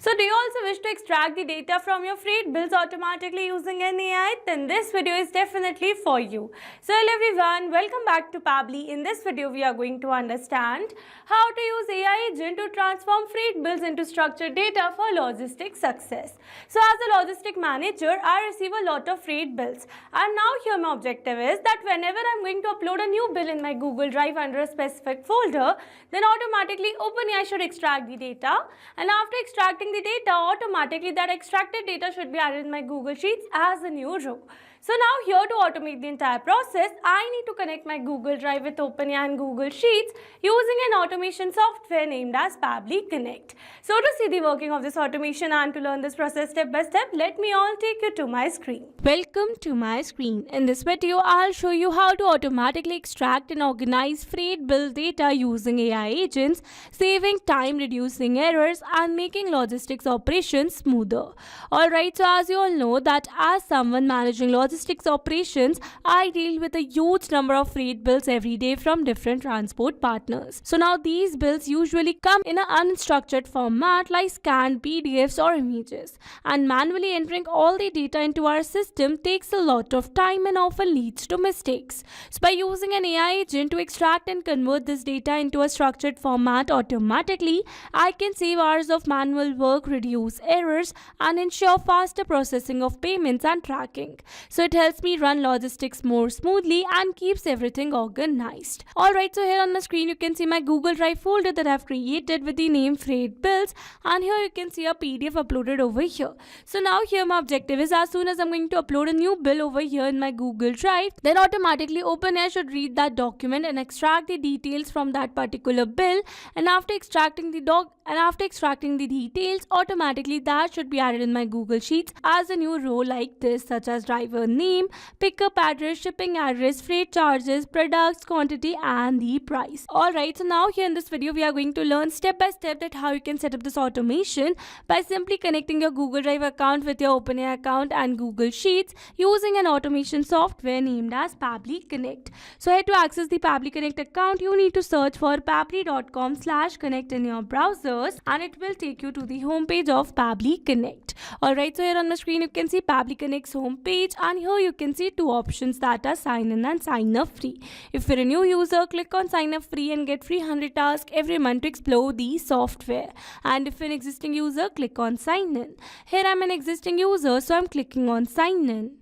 So do you also wish to extract the data from your freight bills automatically using an AI? Then this video is definitely for you. So hello everyone, welcome back to Pabbly. In this video we are going to understand how to use AI agent to transform freight bills into structured data for logistic success. So as a logistic manager, I receive a lot of freight bills, and now here my objective is that whenever I'm going to upload a new bill in my Google Drive under a specific folder, then automatically OpenAI should extract the data, and after extracting the data, automatically that extracted data should be added in my Google Sheets as a new row. So now here to automate the entire process, I need to connect my Google Drive with OpenAI and Google Sheets using an automation software named as Pabbly Connect. So to see the working of this automation and to learn this process step by step, let me all take you to my screen. Welcome to my screen. In this video, I'll show you how to automatically extract and organize freight bill data using AI agents, saving time, reducing errors, and making logistics operations smoother. Alright, so as you all know that as someone managing logistics operations, I deal with a huge number of freight bills every day from different transport partners. So now these bills usually come in an unstructured format like scanned PDFs or images, and manually entering all the data into our system takes a lot of time and often leads to mistakes. So by using an AI agent to extract and convert this data into a structured format automatically, I can save hours of manual work, reduce errors, and ensure faster processing of payments and tracking. So it helps me run logistics more smoothly and keeps everything organized. Alright, so here on the screen you can see my Google Drive folder that I've created with the name Freight Bills, and here you can see a PDF uploaded over here. So now here my objective is, as soon as I'm going to upload a new bill over here in my Google Drive, then automatically OpenAI should read that document and extract the details from that particular bill, and after extracting the details, automatically that should be added in my Google Sheets as a new row like this, such as driver name, pickup address, shipping address, freight charges, products, quantity, and the price. Alright, so now here in this video we are going to learn step by step that how you can set up this automation by simply connecting your Google Drive account with your OpenAI account and Google Sheets using an automation software named as Pabbly Connect. So here to access the Pabbly Connect account, you need to search for pabbly.com/connect in your browsers, and it will take you to the homepage of Pabbly Connect. Alright, so here on the screen you can see Pabbly Connect's homepage, and here you can see two options that are sign in and sign up free. If you're a new user, click on sign up free and get free 100 tasks every month to explore the software. And if you're an existing user, click on sign in. Here I'm an existing user, so I'm clicking on sign in.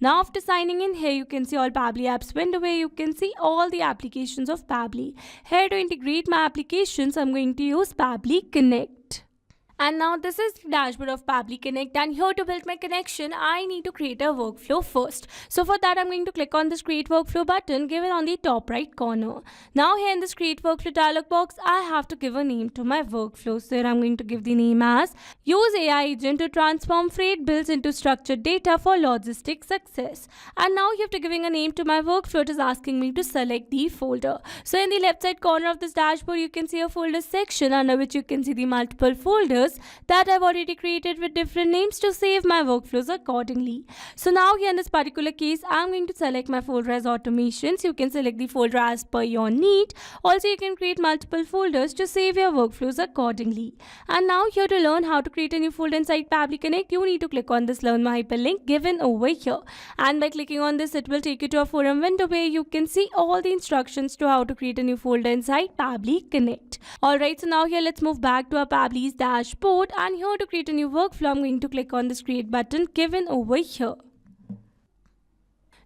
Now after signing in, here you can see all Pabbly apps window where you can see all the applications of Pabbly. Here to integrate my applications, I'm going to use Pabbly Connect. And now this is the dashboard of Pabbly Connect, and here to build my connection, I need to create a workflow first. So for that, I'm going to click on this create workflow button given on the top right corner. Now here in this create workflow dialog box, I have to give a name to my workflow. So here I'm going to give the name as use AI agent to transform freight bills into structured data for logistic success. And now you have to giving a name to my workflow. It is asking me to select the folder. So in the left side corner of this dashboard, you can see a folder section under which you can see the multiple folders that I've already created with different names to save my workflows accordingly. So now here in this particular case, I'm going to select my folder as automations. You can select the folder as per your need. Also, you can create multiple folders to save your workflows accordingly. And now here to learn how to create a new folder inside Pabbly Connect, you need to click on this Learn My hyperlink given over here. And by clicking on this, it will take you to a forum window where you can see all the instructions to how to create a new folder inside Pabbly Connect. Alright, so now here let's move back to our Pabbly's dashboard. And here to create a new workflow, I'm going to click on this create button given over here.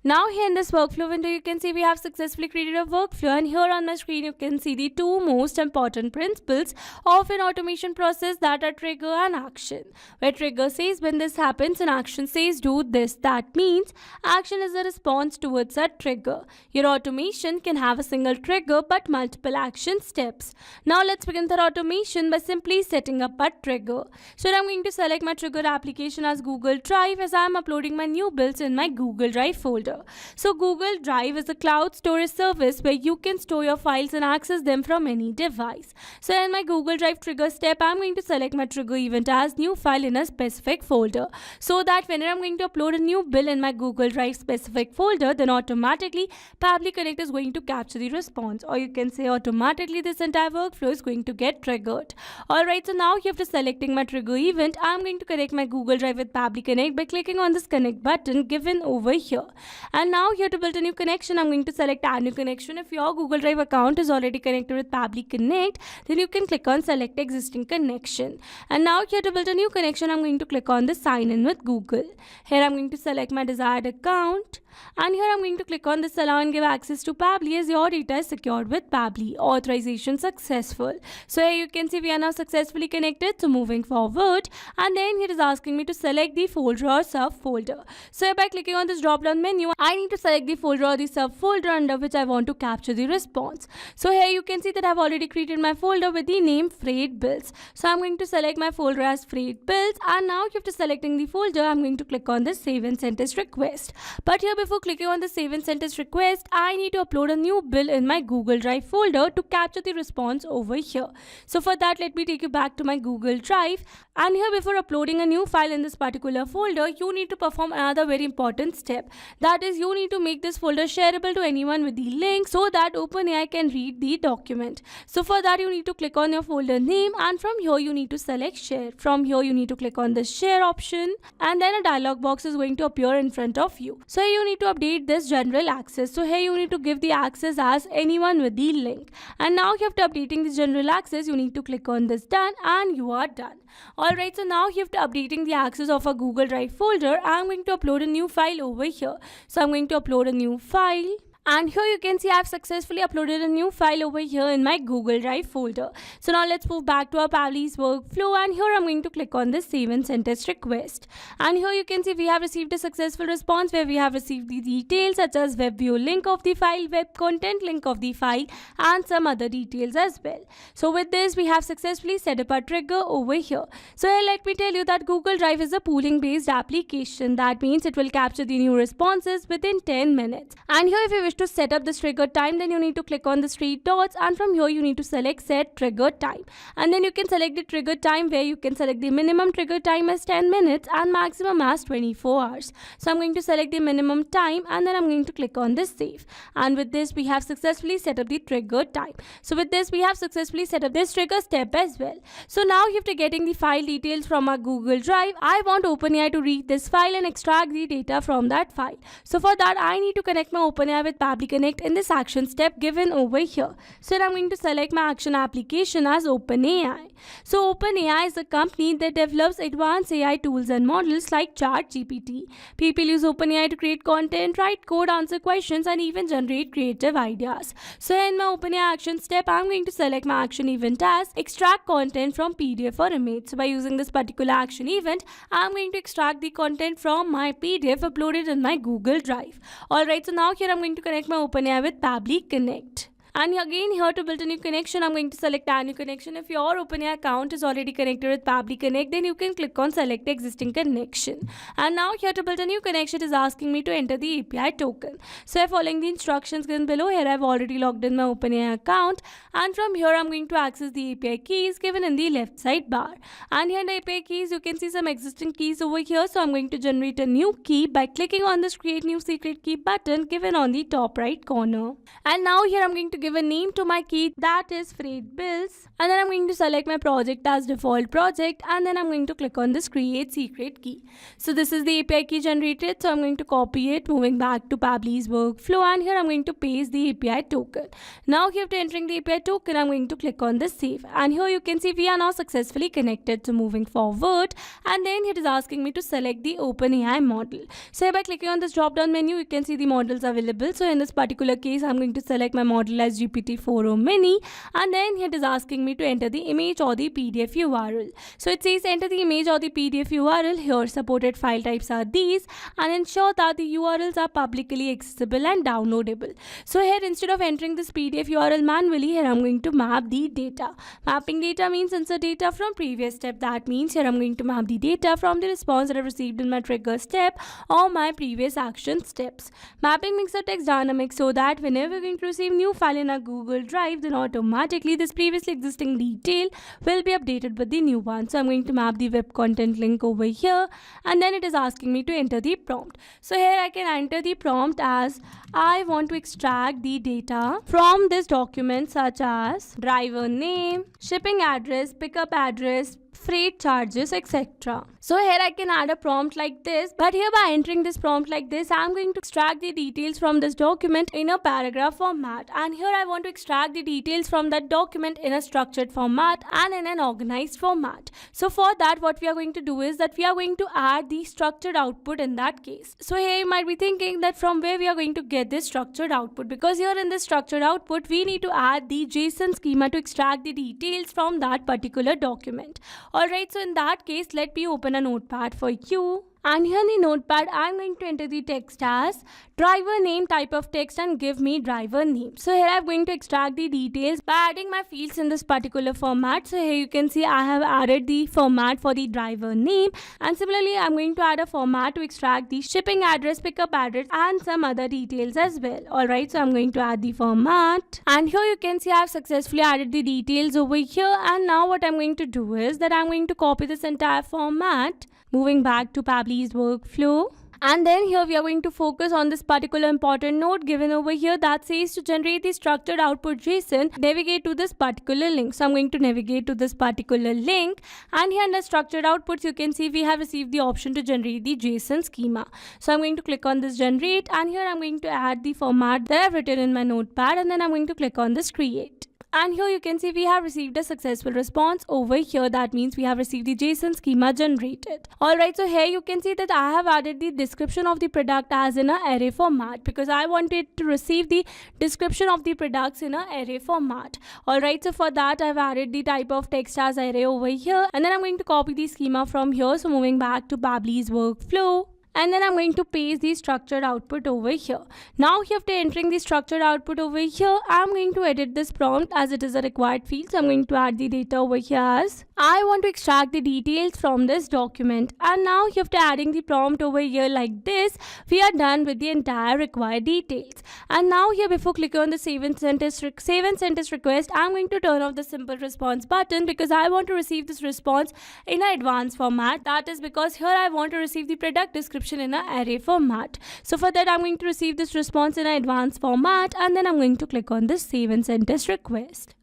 Now here in this workflow window, you can see we have successfully created a workflow, and here on my screen you can see the two most important principles of an automation process, that are trigger and action. Where trigger says when this happens and action says do this. That means action is a response towards a trigger. Your automation can have a single trigger but multiple action steps. Now let's begin the automation by simply setting up a trigger. So I'm going to select my trigger application as Google Drive, as I am uploading my new bills in my Google Drive folder. folder. So Google Drive is a cloud storage service where you can store your files and access them from any device. So in my Google Drive trigger step, I'm going to select my trigger event as new file in a specific folder, so that whenever I'm going to upload a new bill in my Google Drive specific folder, then automatically Pabbly Connect is going to capture the response, or you can say automatically this entire workflow is going to get triggered. Alright, so now after selecting my trigger event, I'm going to connect my Google Drive with Pabbly Connect by clicking on this connect button given over here. And now here to build a new connection, I'm going to select add new connection. If your Google Drive account is already connected with Pabbly Connect, then you can click on select existing connection. And now here to build a new connection, I'm going to click on the sign in with Google. Here I'm going to select my desired account. And here I'm going to click on this allow and give access to Pabbly as your data is secured with Pabbly. Authorization successful. So here you can see we are now successfully connected. So moving forward, and then it is asking me to select the folder or subfolder. So by clicking on this drop down menu, I need to select the folder or the subfolder under which I want to capture the response. So here you can see that I've already created my folder with the name Freight Bills. So I'm going to select my folder as Freight Bills, and now after selecting the folder, I'm going to click on the save and send as request. But here before clicking on the save and send as request, I need to upload a new bill in my Google Drive folder to capture the response over here. So for that, let me take you back to my Google Drive, and here before uploading a new file in this particular folder, you need to perform another very important step. That is, you need to make this folder shareable to anyone with the link so that OpenAI can read the document. So for that, you need to click on your folder name, and from here you need to select share. From here you need to click on the share option, and then a dialog box is going to appear in front of you. So you need to update this general access. So here you need to give the access as anyone with the link. And now after updating the general access, you need to click on this done, and you are done. Alright, so now after updating the access of a Google Drive folder, I'm going to upload a new file over here. So I'm going to upload a new file. And here you can see I've successfully uploaded a new file over here in my Google Drive folder. So now let's move back to our Pabbly's workflow, and here I'm going to click on this save and send as request. And here you can see we have received a successful response where we have received the details such as web view link of the file, web content link of the file, and some other details as well. So with this, we have successfully set up our trigger over here. So here let me tell you that Google Drive is a pooling based application. That means it will capture the new responses within 10 minutes. And here if you wish to set up this trigger time, then you need to click on the three dots, and from here you need to select set trigger time, and then you can select the trigger time where you can select the minimum trigger time as 10 minutes and maximum as 24 hours. So I'm going to select the minimum time, and then I'm going to click on this save, and with this we have successfully set up the trigger time. So with this we have successfully set up this trigger step as well. So now after getting the file details from our Google Drive, I want OpenAI to read this file and extract the data from that file. So for that, I need to connect my OpenAI with Pabbly Connect in this action step given over here. So I'm going to select my action application as OpenAI. So OpenAI is a company that develops advanced AI tools and models like ChatGPT. People use OpenAI to create content, write code, answer questions, and even generate creative ideas. So in my OpenAI action step, I'm going to select my action event as extract content from PDF or image. So by using this particular action event, I'm going to extract the content from my PDF uploaded in my Google Drive. Alright, so now here I'm going to connect my OpenAI with Pabbly Connect. And again, here to build a new connection, I'm going to select add new connection. If your OpenAI account is already connected with Pabbly Connect, then you can click on select existing connection. And now here to build a new connection is asking me to enter the API token. So following the instructions given below, here I've already logged in my OpenAI account, and from here I'm going to access the API keys given in the left side bar. And here in the API keys, you can see some existing keys over here. So I'm going to generate a new key by clicking on this create new secret key button given on the top right corner. And now here I'm going to give a name to my key, that is Freight Bills, and then I'm going to select my project as default project, and then I'm going to click on this create secret key. So this is the API key generated, so I'm going to copy it, moving back to Pabbly's workflow, and here I'm going to paste the API token. Now here after entering the API token, I'm going to click on this save, and here you can see we are now successfully connected. So moving forward, and then it is asking me to select the OpenAI model. So by clicking on this drop down menu, you can see the models available. So in this particular case, I'm going to select my model as as GPT-4o Mini, and then it is asking me to enter the image or the PDF URL. So it says enter the image or the PDF URL. Here supported file types are these, and ensure that the URLs are publicly accessible and downloadable. So here instead of entering this PDF URL manually, here I'm going to map the data. Mapping data means insert data from previous step. That means here I'm going to map the data from the response that I've received in my trigger step or my previous action steps. Mapping makes the text dynamic so that whenever we're going to receive new file in our Google Drive, then automatically this previously existing detail will be updated with the new one. So I'm going to map the web content link over here, and then it is asking me to enter the prompt. So here I can enter the prompt as I want to extract the data from this document such as driver name, shipping address, pickup address, freight charges, etc. So here I can add a prompt like this, but here by entering this prompt like this, I'm going to extract the details from this document in a paragraph format, and here I want to extract the details from that document in a structured format and in an organized format. So for that, what we are going to do is that we are going to add the structured output in that case. So here you might be thinking that from where we are going to get this structured output, because here in this structured output we need to add the JSON schema to extract the details from that particular document. Alright, so in that case, let me open a notepad for you. And here in the notepad, I'm going to enter the text as driver name type of text and give me driver name. So here I'm going to extract the details by adding my fields in this particular format. So here you can see I have added the format for the driver name, and similarly I'm going to add a format to extract the shipping address, pickup address and some other details as well. Alright, so I'm going to add the format, and here you can see I have successfully added the details over here. And now what I'm going to do is that I'm going to copy this entire format, moving back to Pabbly's workflow. And then here we are going to focus on this particular important note given over here that says to generate the structured output JSON, navigate to this particular link. So I'm going to navigate to this particular link, and here under structured outputs you can see we have received the option to generate the JSON schema. So I'm going to click on this generate, and here I'm going to add the format that I've written in my notepad, and then I'm going to click on this create. And here you can see we have received a successful response over here. That means we have received the JSON schema generated. Alright, so here you can see that I have added the description of the product as in an array format, because I wanted to receive the description of the products in an array format. Alright, so for that I've added the type of text as array over here, and then I'm going to copy the schema from here. So moving back to Pabbly's workflow, and then I'm going to paste the structured output over here. Now here after entering the structured output over here, I'm going to edit this prompt as it is a required field. So I'm going to add the data over here as I want to extract the details from this document. And now here after adding the prompt over here like this, we are done with the entire required details. And now here before clicking on the save and sentence request, I'm going to turn off the simple response button, because I want to receive this response in an advanced format. That is because here I want to receive the product description in an array format. So for that I'm going to receive this response in an advanced format, and then I'm going to click on this save and sentence request.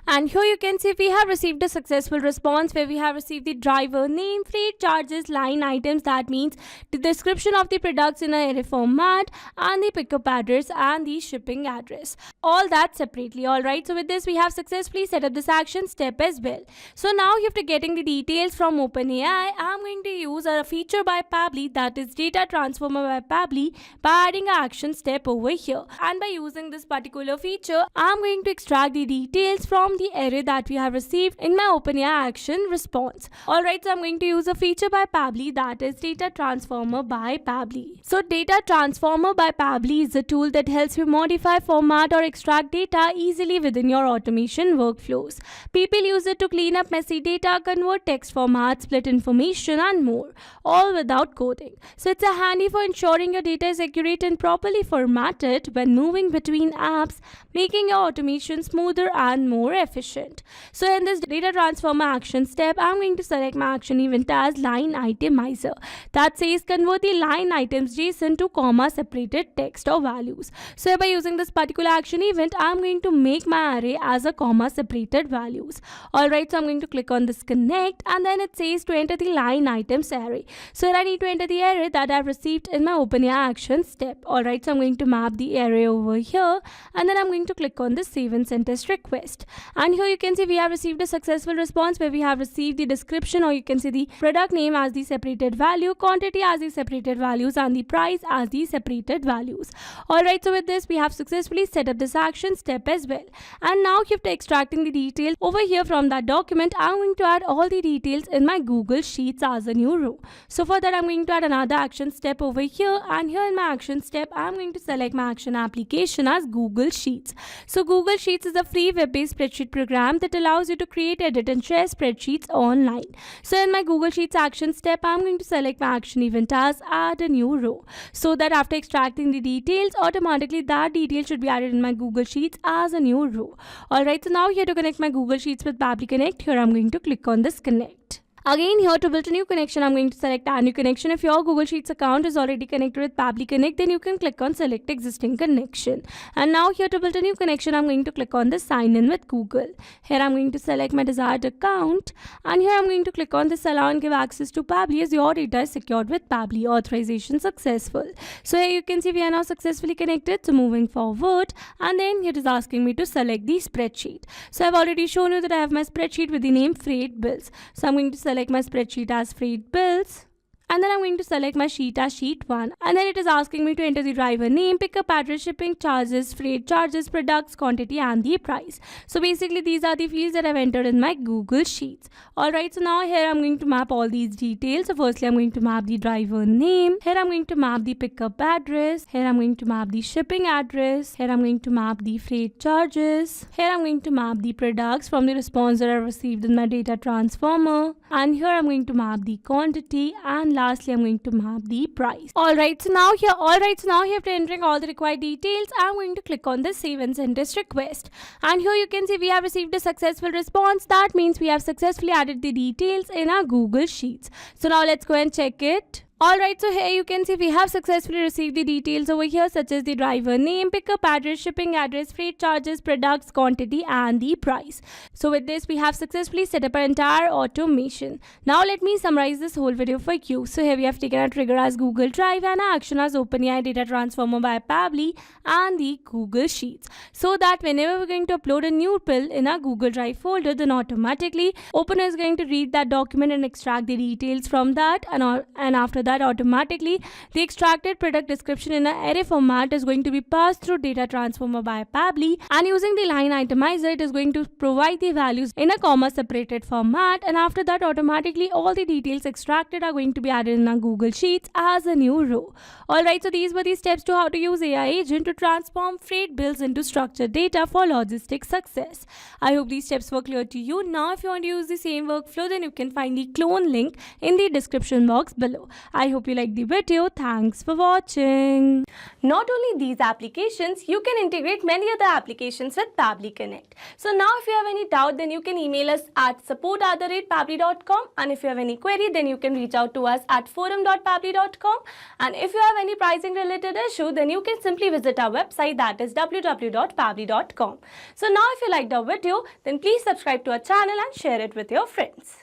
And here you can see we have received a successful response where we have received the driver name, freight charges, line items, that means the description of the products in an array format, and the pickup address and the shipping address. All that separately. Alright, so with this we have successfully set up this action step as well. So now after getting the details from OpenAI, I'm going to use a feature by Pabbly, that is data transformer by Pabbly, by adding an action step over here. And by using this particular feature, I'm going to extract the details from the array that we have received in my OpenAI action response. Alright, so I'm going to use a feature by Pabbly, that is data transformer by Pabbly. So data transformer by Pabbly is a tool that helps you modify, format or extract data easily within your automation workflows. People use it to clean up messy data, convert text formats, split information and more, all without coding. So it's a handy for ensuring your data is accurate and properly formatted when moving between apps, making your automation smoother and more efficient. So in this data transformer action step, I'm going to select my action event as line itemizer, that says convert the line items JSON to comma separated text or values. So by using this particular action event, I'm going to make my array as a comma separated values. Alright, so I'm going to click on this connect, and then it says to enter the line items array. So here I need to enter the array that I've received in my OpenAI action step. Alright, so I'm going to map the array over here, and then I'm going going to click on the save and send test request. And here you can see we have received a successful response where we have received the description, or you can see the product name as the separated value, quantity as the separated values, and the price as the separated values. Alright, so with this we have successfully set up this action step as well. And now after extracting the details over here from that document, I'm going to add all the details in my Google Sheets as a new row. So for that I'm going to add another action step over here, and here in my action step I'm going to select my action application as Google Sheets. So Google Sheets is a free web-based spreadsheet program that allows you to create, edit and share spreadsheets online. So in my Google Sheets action step, I'm going to select my action event as add a new row, so that after extracting the details, automatically that detail should be added in my Google Sheets as a new row. Alright, so now here to connect my Google Sheets with Pabbly Connect, here I'm going to click on this connect. Again, here to build a new connection, I'm going to select add new connection. If your Google Sheets account is already connected with Pabbly Connect, then you can click on select existing connection. And now here to build a new connection, I'm going to click on the sign in with Google. Here I'm going to select my desired account, and here I'm going to click on this allow and give access to Pabbly as your data is secured with Pabbly. Authorization successful. So here you can see we are now successfully connected. So moving forward, and then it is asking me to select the spreadsheet. So I've already shown you that I have my spreadsheet with the name Freight Bills. So I'm going to select my spreadsheet as Freight Bills, and then I'm going to select my sheet as sheet 1, and then it is asking me to enter the driver name, pickup address, shipping charges, freight charges, products, quantity and the price. So basically these are the fields that I've entered in my Google Sheets. Alright, so now here I'm going to map all these details. So firstly I'm going to map the driver name, here I'm going to map the pickup address, here I'm going to map the shipping address, here I'm going to map the freight charges, here I'm going to map the products from the response that I received in my data transformer, and here I'm going to map the quantity, and lastly I'm going to map the price. Alright, so now here after entering all the required details, I'm going to click on the save and send test request. And here you can see we have received a successful response. That means we have successfully added the details in our Google Sheets. So now let's go and check it. Alright, so here you can see we have successfully received the details over here, such as the driver name, pickup address, shipping address, freight charges, products, quantity and the price. So with this we have successfully set up our entire automation. Now let me summarize this whole video for you. So here we have taken our trigger as Google Drive and our action as OpenAI Data Transformer by Pabbly and the Google Sheets. So that whenever we're going to upload a new bill in our Google Drive folder, then automatically OpenAI is going to read that document and extract the details from that, and after that automatically the extracted product description in an array format is going to be passed through Data Transformer by Pabbly, and using the line itemizer it is going to provide the values in a comma separated format, and after that automatically all the details extracted are going to be added in our Google Sheets as a new row. Alright, so these were the steps to how to use AI agent to transform freight bills into structured data for logistics success. I hope these steps were clear to you. Now if you want to use the same workflow, then you can find the clone link in the description box below. I hope you liked the video. Thanks for watching. Not only these applications, you can integrate many other applications with Pabbly Connect. So now if you have any doubt, then you can email us at support@pabbly.com, and if you have any query, then you can reach out to us at forum.pabbly.com, and if you have any pricing related issue, then you can simply visit our website, that is www.pabbly.com. So now if you liked our video, then please subscribe to our channel and share it with your friends.